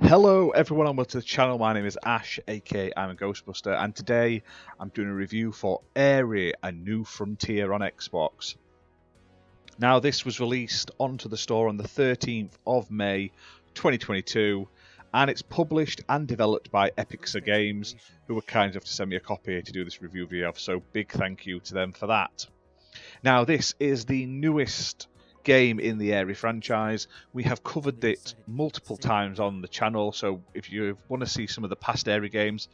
Hello everyone and welcome to the channel. My name is Ash, aka I'm a Ghostbuster, and today I'm doing a review for Aery, a new frontier on Xbox. Now this was released onto the store on the 13th of May 2022 and it's published and developed by Epixa Games, who were kind enough to send me a copy to do this review video, so big thank you to them for that. Now this is the newest game in the Aery franchise. We have covered it multiple times on the channel, so if you want to see some of the past Aery games,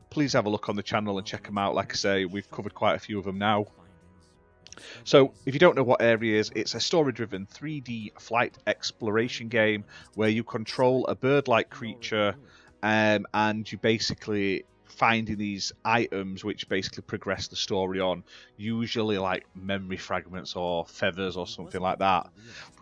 please have a look on the channel and check them out. Like I say, we've covered quite a few of them now. So if you don't know what Aery is, it's a story-driven 3D flight exploration game where you control a bird-like creature and you basically finding these items which basically progress the story on, usually like memory fragments or feathers or something like that.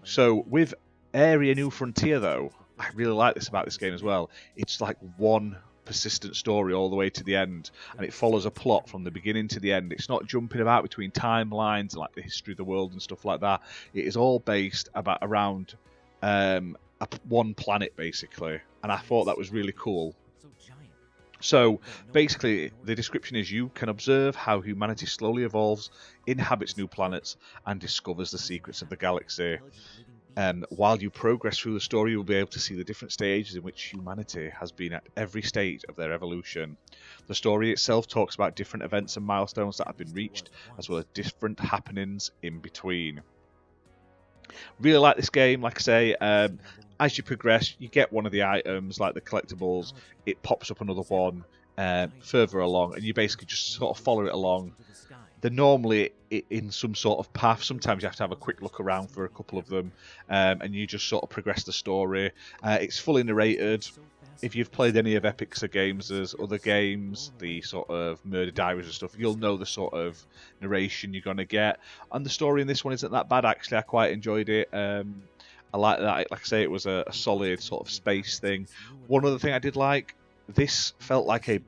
So with Aery, a New Frontier though, I really like this about this game as well. It's like one persistent story all the way to the end, and it follows a plot from the beginning to the end. It's not jumping about between timelines and like the history of the world and stuff like that. It is all based around one planet basically, and I thought that was really cool. So basically the description is you can observe how humanity slowly evolves, inhabits new planets and discovers the secrets of the galaxy. While you progress through the story, you'll be able to see the different stages in which humanity has been at every stage of their evolution. The story itself talks about different events and milestones that have been reached, as well as different happenings in between. Really like this game. Like I say, as you progress, you get one of the items, like the collectibles, it pops up another one further along, and you basically just sort of follow it along. They're normally in some sort of path. Sometimes you have to have a quick look around for a couple of them, and you just sort of progress the story. It's fully narrated. If you've played any of Epixa Games' other games, the sort of Murder Diaries and stuff, you'll know the sort of narration you're going to get. And the story in this one isn't that bad, actually. I quite enjoyed it. I like that. Like I say, it was a solid sort of space thing. One other thing I did like, this felt like a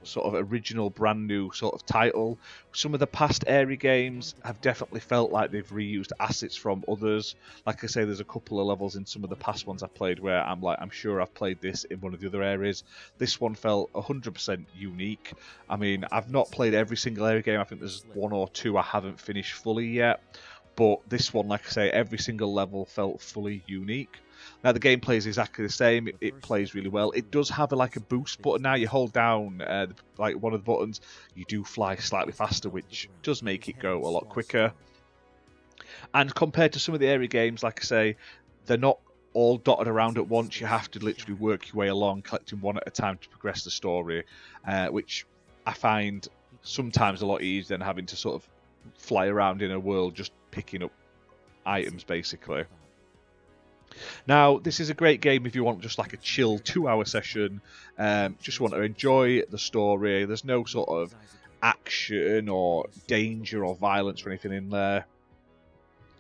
sort of original, brand new sort of title. Some of the past Aery games have definitely felt like they've reused assets from others. Like I say, there's a couple of levels in some of the past ones I've played where I'm sure I've played this in one of the other areas. This one felt 100% unique. I mean, I've not played every single Aery game. I think there's one or two I haven't finished fully yet. But this one, like I say, every single level felt fully unique. Now the gameplay is exactly the same. It plays really well. It does have like a boost button now. You hold down like one of the buttons, you do fly slightly faster, which does make it go a lot quicker. And compared to some of the Aery games, like I say, they're not all dotted around at once. You have to literally work your way along, collecting one at a time to progress the story, which I find sometimes a lot easier than having to sort of fly around in a world just picking up items basically. Now this is a great game if you want just like a chill 2-hour session, just want to enjoy the story. There's no sort of action or danger or violence or anything in there.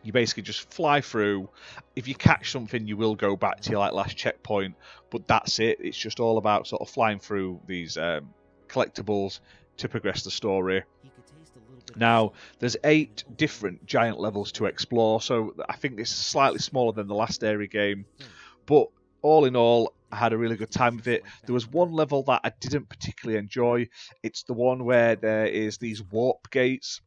You basically just fly through. If you catch something, you will go back to your like last checkpoint, but that's it. It's just all about sort of flying through these collectibles to progress the story. Now, there's 8 different giant levels to explore, so I think it's slightly smaller than the last Aery game, but all in all, I had a really good time with it. There was one level that I didn't particularly enjoy. It's the one where there is these warp gates.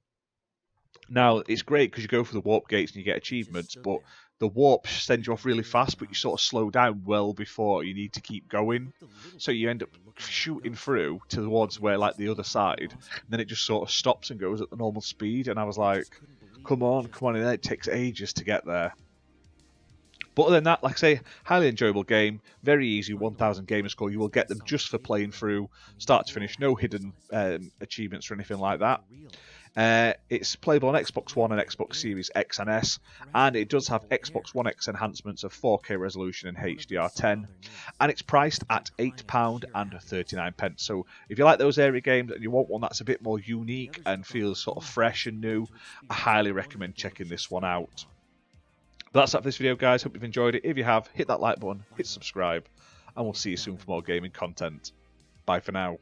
Now, it's great because you go through the warp gates and you get achievements, but the warp sends you off really fast, but you sort of slow down well before you need to keep going. So you end up shooting through towards where, like, the other side, and then it just sort of stops and goes at the normal speed, and I was like, come on, and then it takes ages to get there. But other than that, like I say, highly enjoyable game, very easy, 1000 gamer score. You will get them just for playing through, start to finish, no hidden achievements or anything like that. It's playable on Xbox One and Xbox Series X and S, and it does have Xbox One X enhancements of 4K resolution and HDR10, and it's priced at £8.39. So if you like those Aery games and you want one that's a bit more unique and feels sort of fresh and new, I highly recommend checking this one out. But that's it for this video, guys. Hope you've enjoyed it. If you have, hit that like button, hit subscribe, and we'll see you soon for more gaming content. Bye for now.